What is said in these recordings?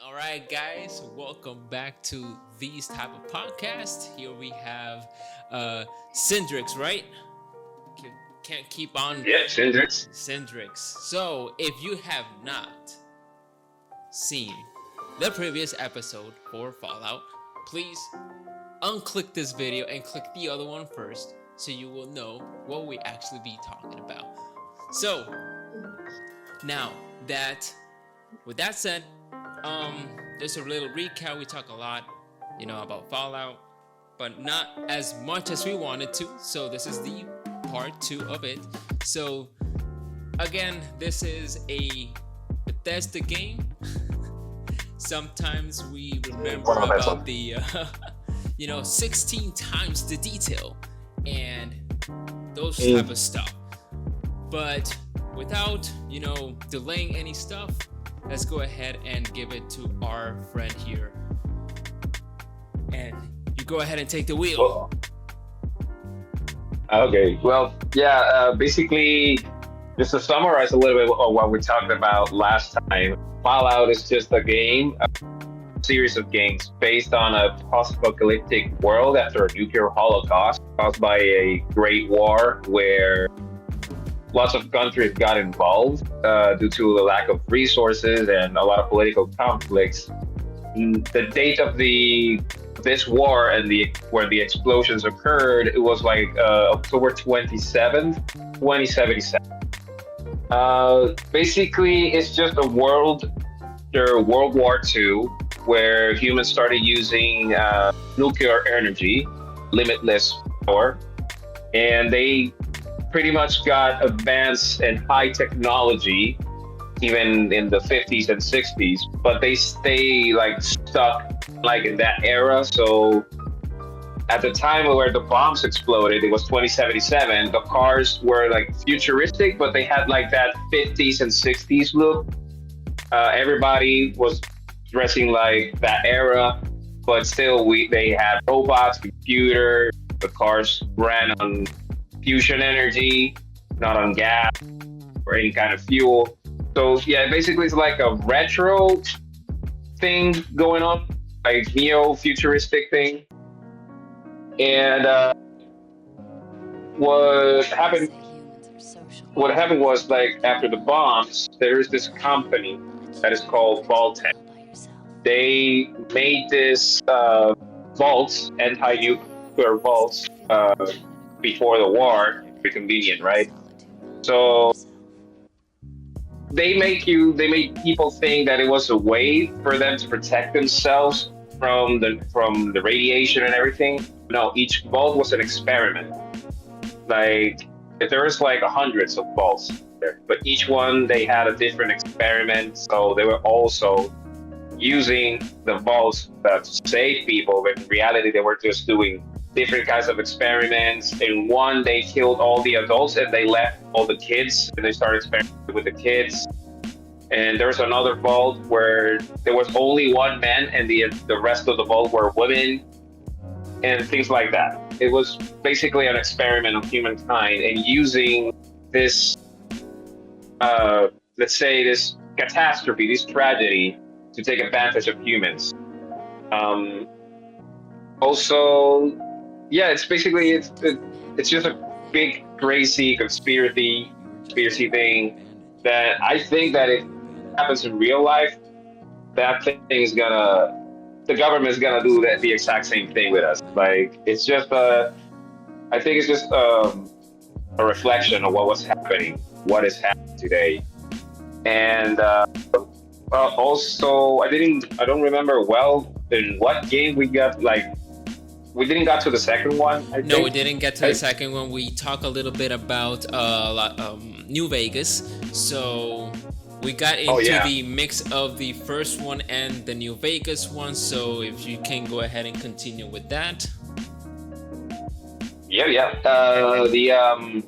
All right, guys, welcome back to these type of podcasts. Here we have Syndrix, right? Can't keep on Yeah, Cindrix. Syndrix. So, if you have not seen the previous episode for Fallout, please unclick this video and click the other one first so you will know what we actually be talking about. So, now that with that said, just a little recap. We talk a lot, about Fallout, but not as much as we wanted to. So this is the part two of it. So again, this is a Bethesda game. Sometimes we remember One of the best about ones. the, 16 times the detail and those type of stuff. But without, delaying any stuff, let's go ahead and give it to our friend here. And you go ahead and take the wheel. Okay. Well, yeah. Basically, just to summarize a little bit of what we talked about last time, Fallout is just a game, a series of games based on a post-apocalyptic world after a nuclear holocaust caused by a great war where lots of countries got involved due to the lack of resources and a lot of political conflicts. The date of the this war and the where the explosions occurred, it was like October 27th, 2077. Basically, it's just a world after World War II where humans started using nuclear energy, limitless power, and they pretty much got advanced and high technology even in the 50s and 60s, but they stay like stuck like in that era. So at the time where the bombs exploded, it was 2077. The cars were like futuristic, but they had like that 50s and 60s look. Everybody was dressing like that era, but still they had robots, computer. The cars ran on fusion energy, not on gas or any kind of fuel. So yeah, basically it's like a retro thing going on, like neo-futuristic thing. And what happened? What happened was like after the bombs, there is this company that is called Vault-Tec. They made this vaults, anti-nuclear vaults, before the war. Very convenient, right? So they made people think that it was a way for them to protect themselves from the radiation and everything. No, each vault was an experiment. Like there was like hundreds of vaults there, but each one they had a different experiment. So they were also using the vaults to save people, but in reality they were just doing different kinds of experiments. In one, they killed all the adults and they left all the kids, and they started experimenting with the kids. And there's another vault where there was only one man, and the rest of the vault were women, and things like that. It was basically an experiment on humankind, and using this, uh, let's say, this catastrophe, this tragedy, to take advantage of humans. Um, Also, yeah, it's basically it's just a big crazy conspiracy thing that I think that if it happens in real life, that thing is gonna the government is gonna do the exact same thing with us. Like it's just I think it's just a reflection of what was happening, what is happening today, and also I don't remember well in what game we got like we didn't got to the second one, I No, we think. didn't get to the Right? second one. We talk a little bit about New Vegas. So we got Oh into yeah, the mix of the first one and the New Vegas one. So if you can go ahead and continue with that. yeah. The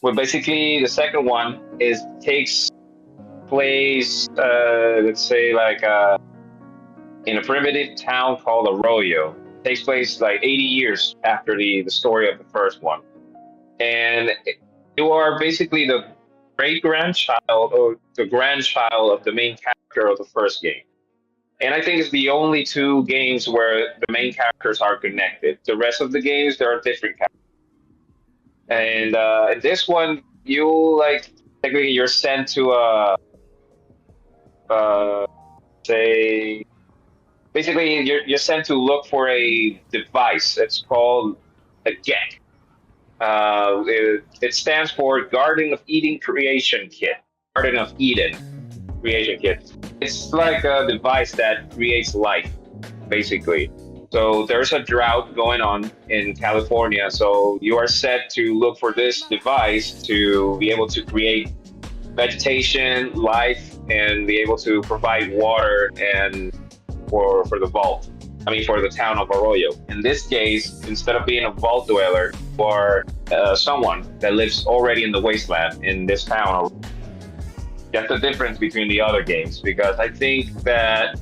well, basically the second one is takes place, let's say like in a primitive town called Arroyo. Takes place like 80 years after the story of the first one, and you are basically the great grandchild or the grandchild of the main character of the first game. And I think it's the only two games where the main characters are connected. The rest of the games, there are different characters. And in this one, you like technically you're sent to a say basically you're sent to look for a device. It's called a GEC. It stands for Garden of Eden Creation Kit. Garden of Eden Creation Kit. It's like a device that creates life, basically. So there's a drought going on in California. So you are set to look for this device to be able to create vegetation, life, and be able to provide water and for the vault. I mean, for the town of Arroyo. In this case, instead of being a vault dweller or someone that lives already in the wasteland in this town, that's the difference between the other games. Because I think that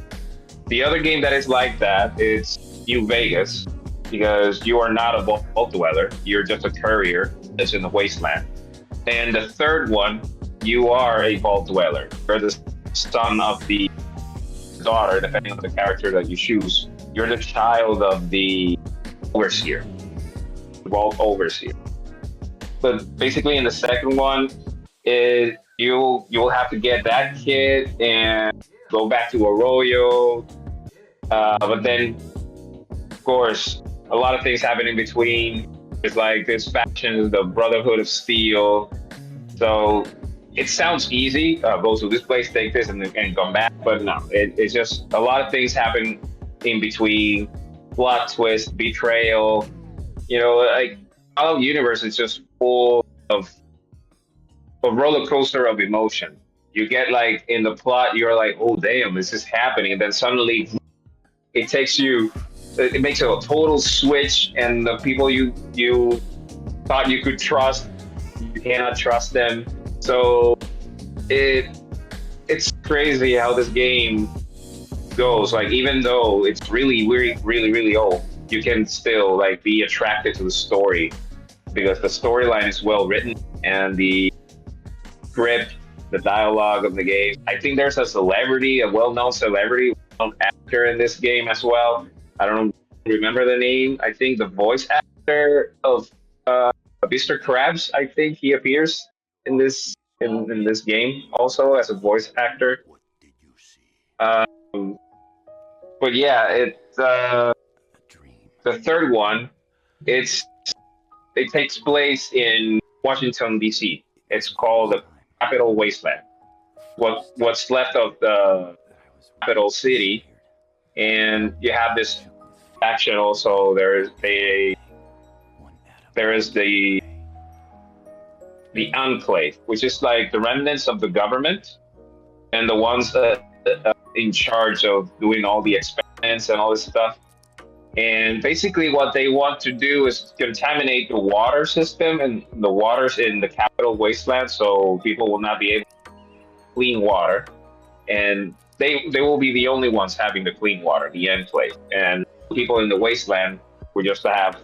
the other game that is like that is New Vegas, because you are not a vault dweller, you're just a courier that's in the wasteland. And the third one, you are a vault dweller. You're the son of the daughter, depending on the character that you choose. You're the child of the overseer, vault overseer. But basically, in the second one, you'll have to get that kid and go back to Arroyo. But then, of course, a lot of things happen in between. There's like this faction, the Brotherhood of Steel. So it sounds easy. Go to this place, take this, and come back. But no, it's just a lot of things happen in between. Plot twist, betrayal. You know, like Fallout universe is just full of a roller coaster of emotion. You get like in the plot, you're like, oh damn, this is happening, and then suddenly it takes you. It makes a total switch, and the people you thought you could trust, you cannot trust them. So it's crazy how this game goes. Like even though it's really old, you can still like be attracted to the story because the storyline is well written and the script, the dialogue of the game. I think there's a celebrity, a well-known celebrity, well-known actor in this game as well. I don't remember the name. I think the voice actor of Mr. Krabs, I think he appears in this game also as a voice actor. But yeah, the third one. It takes place in Washington D.C. It's called the Capital Wasteland. What's left of the capital city, and you have this faction also. There is the Enclave, which is like the remnants of the government and the ones that in charge of doing all the experiments and all this stuff. And basically, what they want to do is contaminate the water system and the waters in the capital wasteland, so people will not be able to clean water. And they will be the only ones having the clean water, the Enclave. And people in the wasteland will just have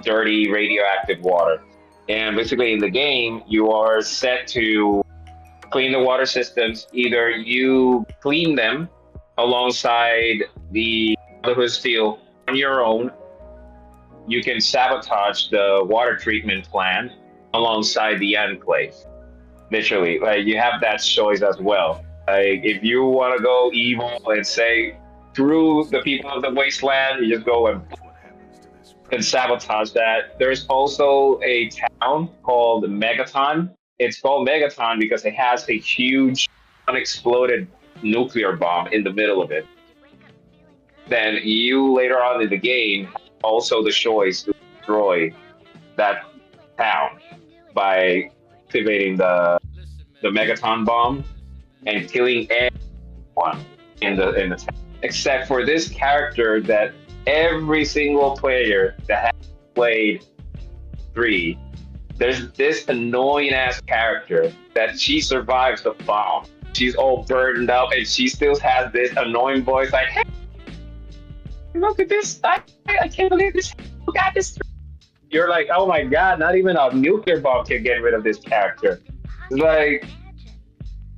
dirty, radioactive water. And basically, in the game, you are set to clean the water systems. Either you clean them alongside the Brotherhood Steel on your own, you can sabotage the water treatment plant alongside the Enclave. Literally, like you have that choice as well. Like if you want to go evil and say through the people of the wasteland, you just go and sabotage that. There's also a town called Megaton. It's called Megaton because it has a huge unexploded nuclear bomb in the middle of it. Then you later on in the game have also the choice to destroy that town by activating the Megaton bomb and killing everyone in the town, except for this character that every single player that has played 3, there's this annoying ass character that she survives the bomb. She's all burdened up and she still has this annoying voice like, hey, look at this. I can't believe this. Who got this? You're like, oh my god, not even a nuclear bomb can get rid of this character. It's like,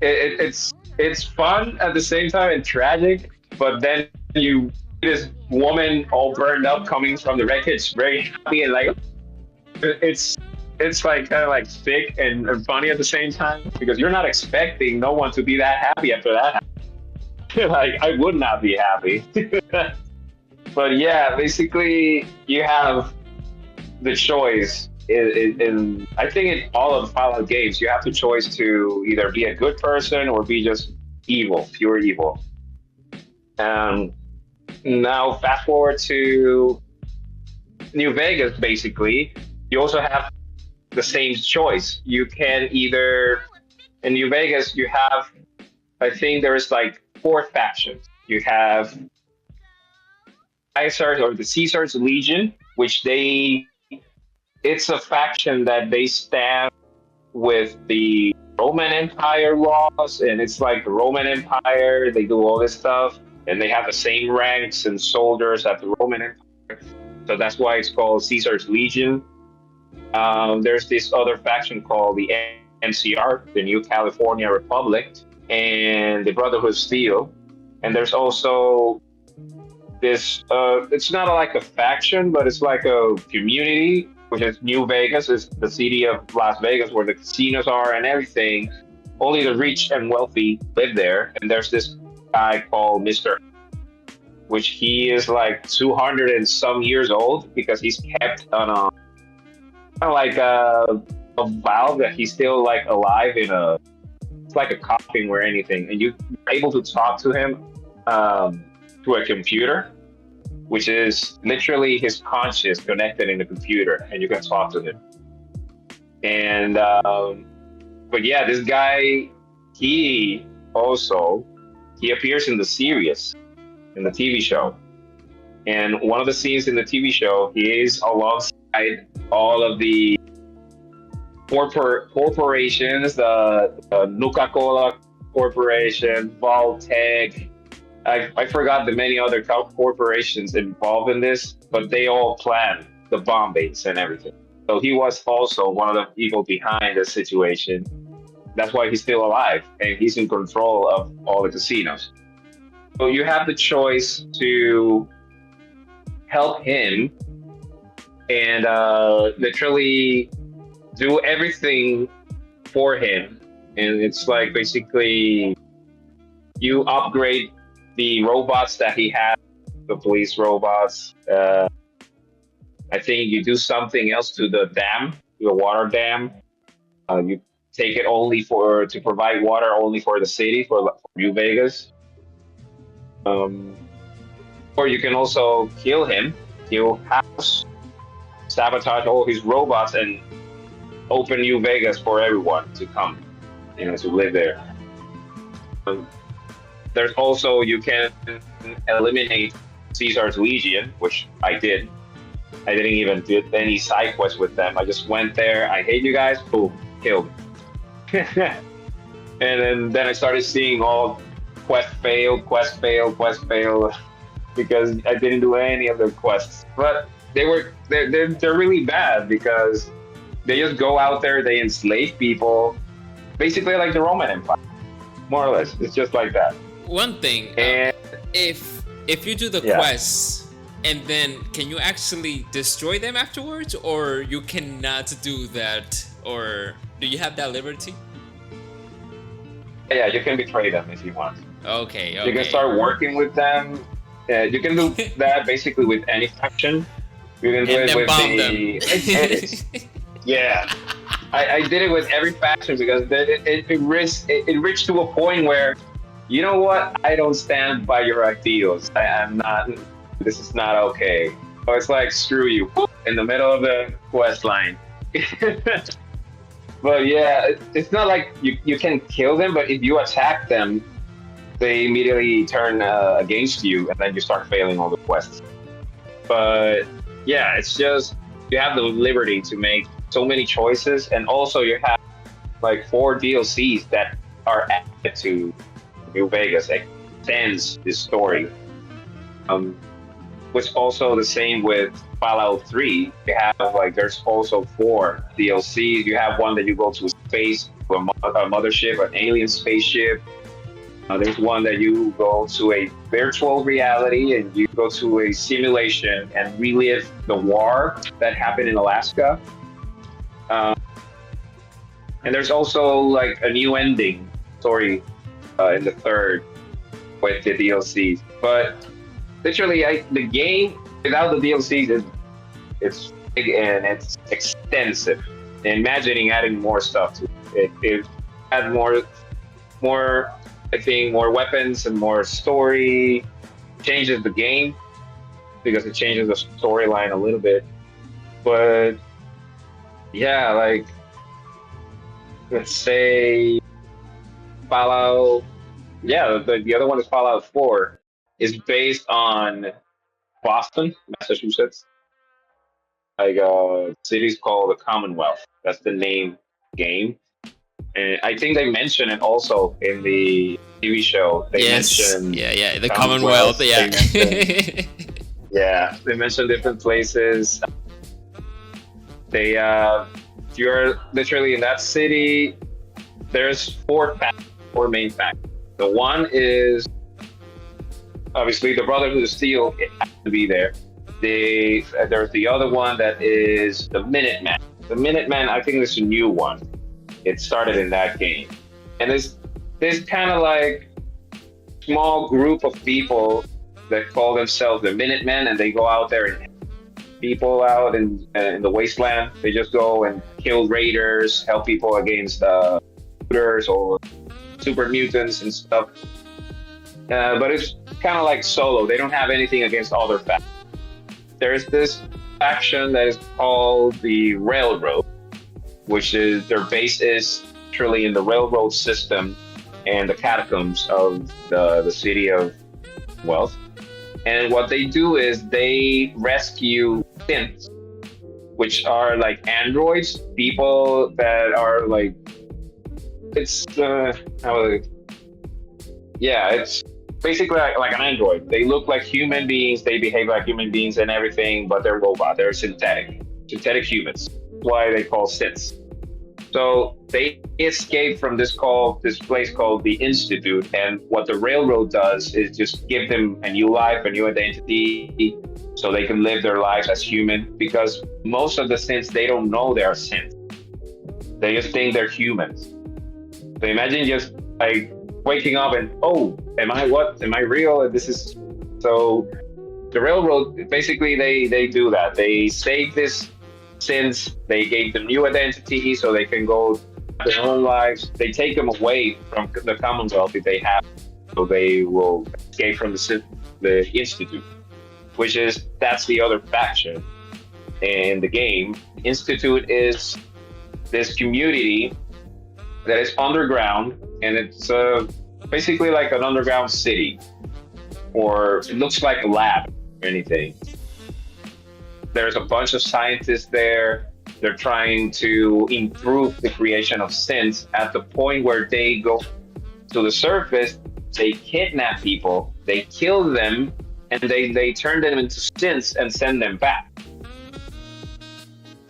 it's it's fun at the same time and tragic. But then you see this woman all burned up coming from the wreckage, very happy and like it's it's like kind of like sick and funny at the same time because you're not expecting no one to be that happy after that. Like I would not be happy. But yeah, basically you have the choice in I think in all of Fallout games you have the choice to either be a good person or be just evil, pure evil. Um, Now fast forward to New Vegas. Basically, you also have the same choice. You can either in New Vegas you have I think there's like four factions. You have Caesars or the Caesars Legion, which it's a faction that they stand with the Roman Empire laws, and it's like the Roman Empire. They do all this stuff, and they have the same ranks and soldiers as the Roman Empire. So that's why it's called Caesar's Legion. There's this other faction called the NCR, the New California Republic, and the Brotherhood of Steel. And there's also this, it's not like a faction, but it's like a community, which is New Vegas, is the city of Las Vegas where the casinos are and everything. Only the rich and wealthy live there. And there's this guy called Mr. which he is like 200 and some years old because he's kept on a kind of like a valve that he's still like alive in it's like a coffin or anything, and you're able to talk to him through a computer, which is literally his conscious connected in the computer, and you can talk to him. And but yeah, this guy, he appears in the series, in the TV show. And one of the scenes in the TV show, he is alongside all of the corporations, the Nuka-Cola Corporation, Valtech. I forgot the many other corporations involved in this, but they all planned the bomb baits and everything. So he was also one of the people behind the situation. That's why he's still alive, and he's in control of all the casinos. So you have the choice to help him and literally do everything for him. And it's like basically you upgrade the robots that he has, the police robots. I think you do something else to the dam, the water dam. You take it only to provide water only for the city, for New Vegas. Or you can also kill him, kill House, sabotage all his robots, and open New Vegas for everyone to come, to live there. There's also, you can eliminate Caesar's Legion, which I did. I didn't even do any side quests with them. I just went there. I hate you guys. Boom, killed. And then I started seeing all quest failed, because I didn't do any of the quests. But they're really bad because they just go out there, they enslave people, basically like the Roman Empire, more or less. It's just like that. One thing, and if you do the quests, and then can you actually destroy them afterwards, or you cannot do that, or do you have that liberty? Yeah, you can betray them if you want. Okay. You can start working with them. You can do that basically with any faction. You can do it with them. Yeah, I did it with every faction because it reached to a point where, you know what, I don't stand by your ideals. I'm not. This is not okay. So it's like, screw you, in the middle of the quest line. But yeah, it's not like you can kill them, but if you attack them, they immediately turn against you, and then you start failing all the quests. But yeah, it's just, you have the liberty to make so many choices, and also you have like 4 DLCs that are added to New Vegas, extends this story. Which also the same with Fallout 3. You have there's also 4 DLCs. You have one that you go to space, to a mothership, an alien spaceship. There's one that you go to a virtual reality and you go to a simulation and relive the war that happened in Alaska. Um, and there's also like a new ending story in the third with the DLCs. But literally, the game without the DLCs is it's big and it's extensive. Imagining adding more stuff to it, it add more, I think, more weapons and more story. Changes the game because it changes the storyline a little bit. But yeah, like let's say Fallout. Yeah, the other one is Fallout 4. Is based on Boston, Massachusetts. Like city's called the Commonwealth. That's the name game. And I think they mention it also in the TV show. They Yes. mention Yeah. The Commonwealth. Yeah. They mention different places. They you're literally in that city. There's four main factions. The one is obviously the Brotherhood of Steel. It has to be there. There's the other one that is the Minutemen. The Minutemen, I think, is a new one. It started in that game, and this kind of like small group of people that call themselves the Minutemen, and they go out there and people out in the wasteland. They just go and kill raiders, help people against shooters or super mutants and stuff. But it's kind of like solo. They don't have anything against other factions. There's this faction that is called the Railroad, which is their base is truly in the railroad system and the catacombs of the city of Wealth. And what they do is they rescue synths, which are like androids, people that are like, it's it's basically like an android. They look like human beings, they behave like human beings and everything, but they're robot. They're synthetic humans. That's why they call synths. So they escape from this place called the Institute, and what the Railroad does is just give them a new life, a new identity, so they can live their lives as human. Because most of the synths, they don't know they are synths. They just think they're humans. So imagine just like waking up and am I real? And this is so. The Railroad basically they do that. They save this. Since they gave them new identity so they can go their own lives, they take them away from the Commonwealth if they have, so they will escape from the Institute, that's the other faction in the game. Institute is this community that is underground, and it's basically like an underground city, or it looks like a lab or anything. There's a bunch of scientists there. They're trying to improve the creation of synths at the point where they go to the surface, they kidnap people, they kill them, and they turn them into synths and send them back.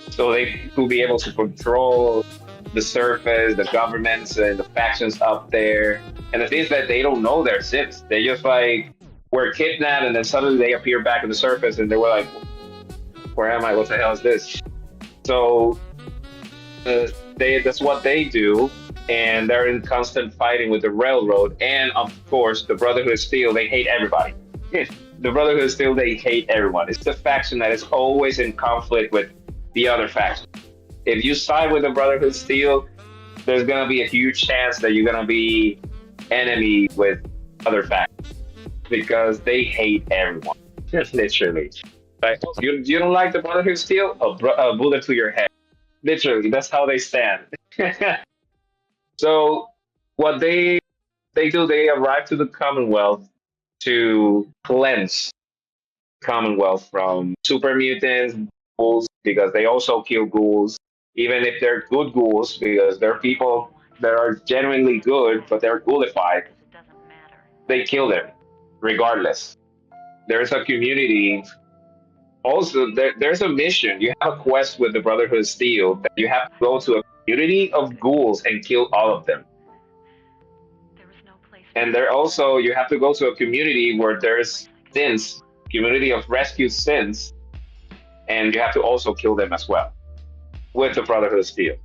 So they could be able to control the surface, the governments, and the factions up there. And the thing is that they don't know they're synths. They just like were kidnapped, and then suddenly they appear back on the surface, and they were like, where am I? What the hell is this? So that's what they do, and they're in constant fighting with the Railroad. And of course, the Brotherhood of Steel, they hate everybody. The Brotherhood of Steel, they hate everyone. It's the faction that is always in conflict with the other faction. If you side with the Brotherhood of Steel, there's going to be a huge chance that you're going to be enemy with other factions because they hate everyone. Literally. Like, you don't like the Brotherhood of Steel? A bullet to your head. Literally, that's how they stand. So what they do, they arrive to the Commonwealth to cleanse Commonwealth from super mutants, ghouls, because they also kill ghouls, even if they're good ghouls, because they're people that are genuinely good, but they're ghoulified. They kill them, regardless. There's a community. Also, there's a mission. You have a quest with the Brotherhood of Steel that you have to go to a community of ghouls and kill all of them. And there also you have to go to a community where there's Sins, community of rescued Sins, and you have to also kill them as well with the Brotherhood of Steel.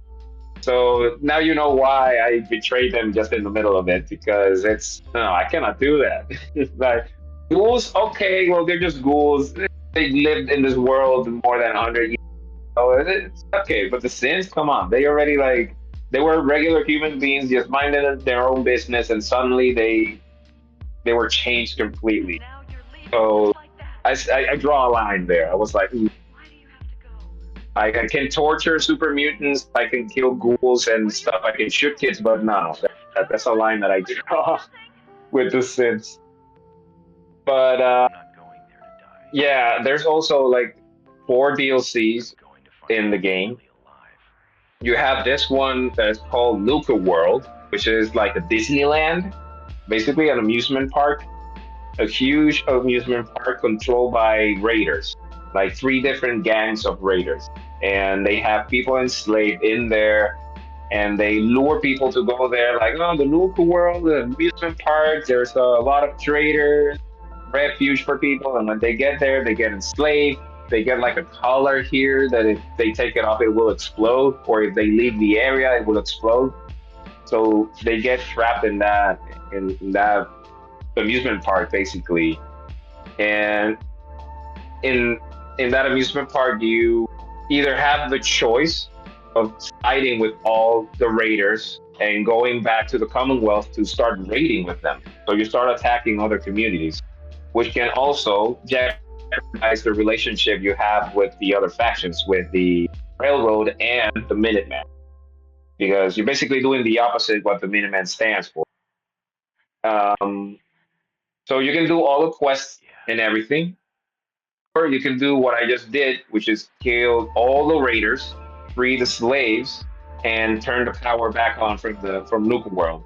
So now you know why I betrayed them just in the middle of it, because it's no, I cannot do that. Like ghouls, okay, well they're just ghouls. They lived in this world more than 100 years. So it's okay, but the Sins, come on, they already like they were regular human beings just minding their own business, and suddenly they were changed completely. So I draw a line there. I was like, I can torture super mutants, I can kill ghouls and stuff, I can shoot kids, but no, that's a line that I draw with the Sims. But yeah, there's also like 4 DLCs in the game. You have this one that's called Luca World, which is like a Disneyland, basically an amusement park, a huge amusement park controlled by raiders, like 3 different gangs of raiders, and they have people enslaved in there, and they lure people to go there. Like, oh, the Luca World, the amusement park. There's a lot of traders, refuge for people, and when they get there, they get enslaved. They get like a collar here that if they take it off, it will explode, or if they leave the area, it will explode. So they get trapped in that amusement park basically, and in in that amusement park you either have the choice of siding with all the raiders and going back to the Commonwealth to start raiding with them. So you start attacking other communities, which can also jeopardize the relationship you have with the other factions, with the Railroad and the Minutemen, because you're basically doing the opposite what the Minutemen stands for. Um, so you can do all the quests and everything, or you can do what I just did, which is kill all the raiders, free the slaves, and turn the power back on from Nuka World.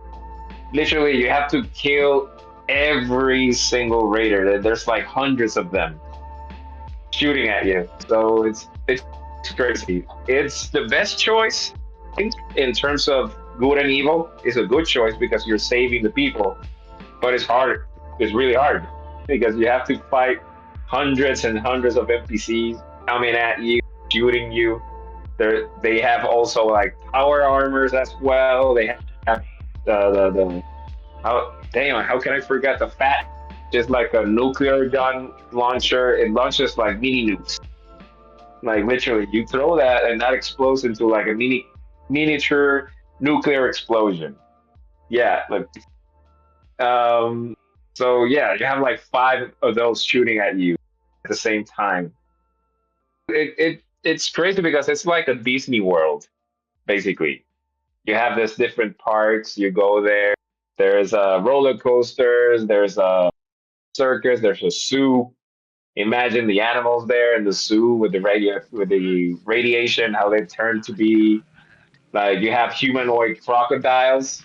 Literally, you have to kill every single raider. There's like hundreds of them shooting at you. So it's crazy. It's the best choice, I think, in terms of good and evil. It's a good choice because you're saving the people, but it's hard. It's really hard because you have to fight hundreds and hundreds of NPCs coming at you, shooting you. They have also like power armors as well. They have the how damn, how can I forget the fat? Just like a nuclear gun launcher. It launches like mini nukes. Like literally, you throw that and that explodes into like a miniature nuclear explosion. Yeah, like so yeah, you have like 5 of those shooting at you at the same time. It's crazy because it's like a Disney World, basically. You have this different parks. You go there. There's roller coasters. There's a circus. There's a zoo. Imagine the animals there in the zoo with the radiation, how they turn to be like you have humanoid crocodiles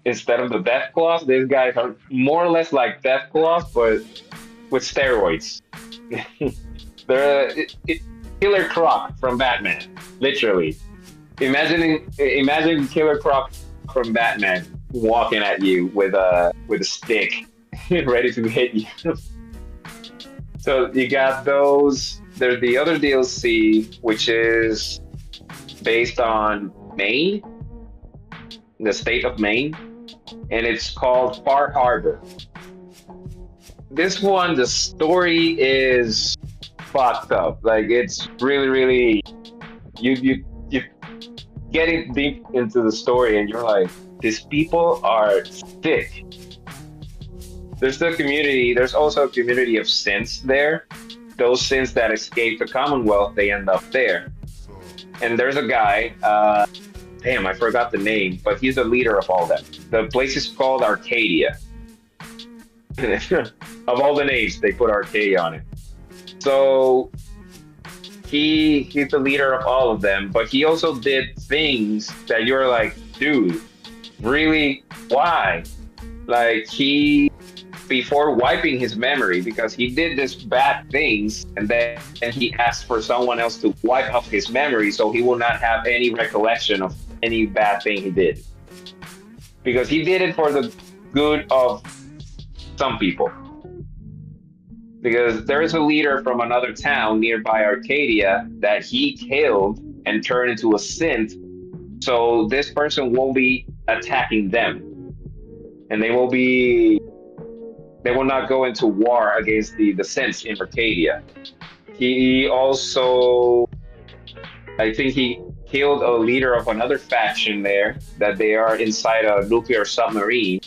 instead of the Death Claws. These guys are more or less like Death Claws, but with steroids. They're Killer Croc from Batman, literally. Imagine Killer Croc from Batman walking at you with a stick, ready to hit you. So you got those. There's the other DLC, which is based on Maine, the state of Maine, and it's called Far Harbor. This one, the story is fucked up. Like it's really you getting deep into the story, and you're like, these people are sick. There's the community. There's also a community of Sins there. Those Sins that escape the Commonwealth, they end up there. And there's a guy. Damn, I forgot the name, but he's the leader of all them. The place is called Arcadia. Of all the names, they put Arcadia on it. So he's the leader of all of them, but he also did things that you're like, dude, really? Why? Like he, before wiping his memory, because he did this bad things, and then he asked for someone else to wipe off his memory so he will not have any recollection of any bad thing he did. Because he did it for the good of some people. Because there is a leader from another town nearby Arcadia that he killed and turned into a synth. So this person won't be attacking them, and they will not go into war against the synths in Arcadia. He also, I think he killed a leader of another faction there that they are inside a nuclear submarine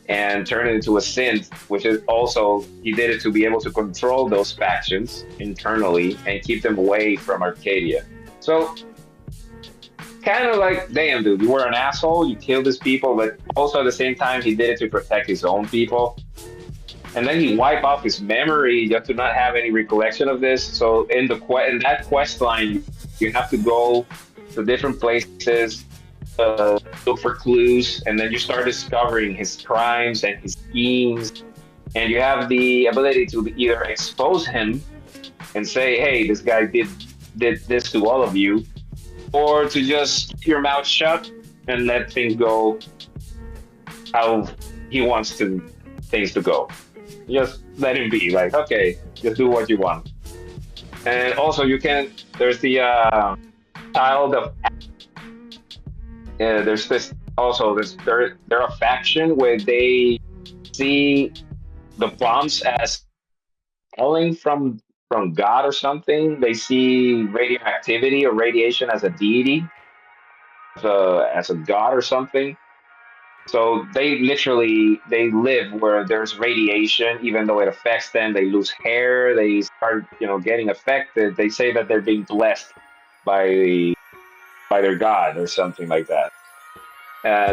and turned it into a synth, which is also, he did it to be able to control those factions internally and keep them away from Arcadia. So, kind of like, damn, dude, you were an asshole, you killed these people, but also at the same time, he did it to protect his own people. And then he wiped off his memory just to not have any recollection of this. So in that quest line, you have to go to different places, look for clues, and then you start discovering his crimes and his schemes. And you have the ability to either expose him and say, "Hey, this guy did this to all of you," or to just keep your mouth shut and let things go how he wants things to go. Just let him be. Like, okay, just do what you want. And also, there's the child of. There's this also. They're a faction where they see the bombs as falling from God or something. They see radioactivity or radiation as a deity, as a god or something. So they live where there's radiation, even though it affects them. They lose hair. They start, getting affected. They say that they're being blessed by their god or something like that.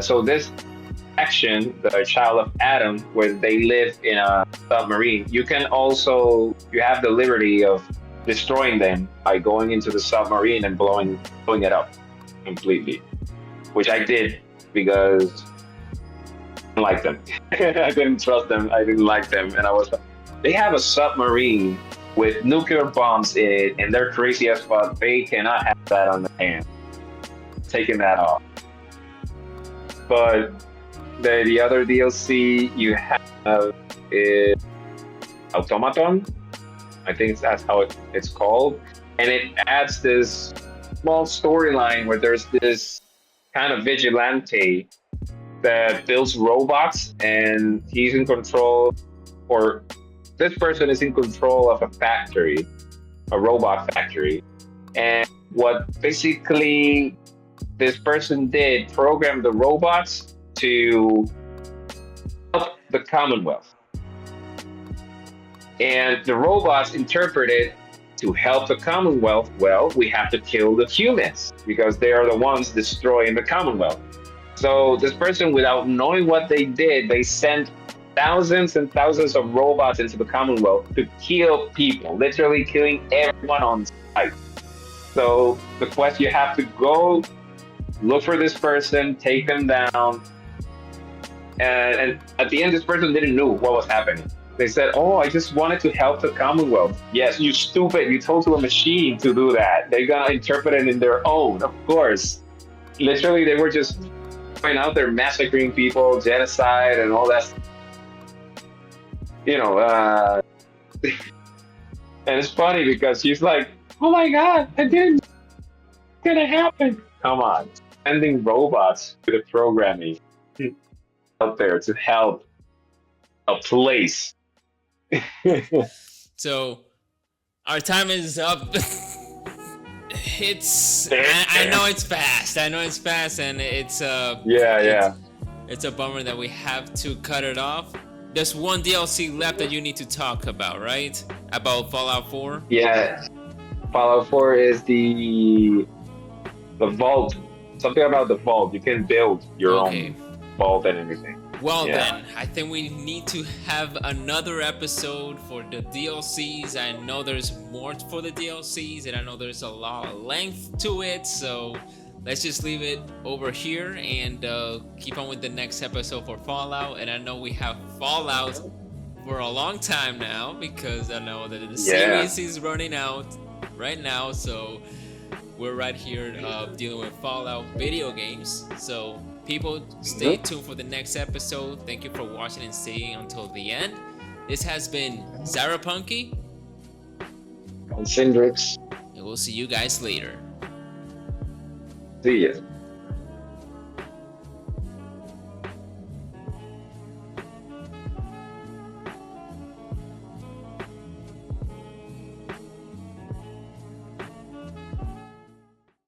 So this action, the Child of Adam, where they live in a submarine, you have the liberty of destroying them by going into the submarine and blowing it up completely, which I did because I didn't like them. I didn't trust them. I didn't like them, and they have a submarine with nuclear bombs in it, and they're crazy as fuck. They cannot have that on their hands. Taking that off. But the other DLC you have is Automaton. I think that's how it's called. And it adds this small storyline where there's this kind of vigilante that builds robots, and he's in control, or this person is in control of a robot factory. And what basically this person did, programmed the robots to help the Commonwealth. And the robots interpreted, to help the Commonwealth, well, we have to kill the humans because they are the ones destroying the Commonwealth. So this person, without knowing what they did, they sent thousands and thousands of robots into the Commonwealth to kill people, literally killing everyone on site. So the quest, you have to go look for this person, take them down, and at the end, this person didn't know what was happening. They said, "Oh, I just wanted to help the Commonwealth." Yes, you stupid. You told to a machine to do that. They're gonna interpret it in their own, of course. Literally, they were just going out there massacring people, genocide, and all that. And it's funny because she's like, "Oh my God, I didn't. It's gonna happen." Come on, sending robots to the programming out there to help a place. So our time is up. I know it's fast. And it's it's a bummer that we have to cut it off. There's one DLC left that you need to talk about, right? About Fallout 4? Yeah. Fallout 4 is the vault. Something about the vault. You can build your own vault and everything. Well, then, I think we need to have another episode for the DLCs. I know there's more for the DLCs, and I know there's a lot of length to it, so let's just leave it over here and keep on with the next episode for Fallout. And I know we have Fallout for a long time now, because I know that the series is running out right now, so we're right here dealing with Fallout video games. So People, stay tuned for the next episode. Thank you for watching and staying until the end. This has been Zarapunky. And Syndrix. And we'll see you guys later. See ya.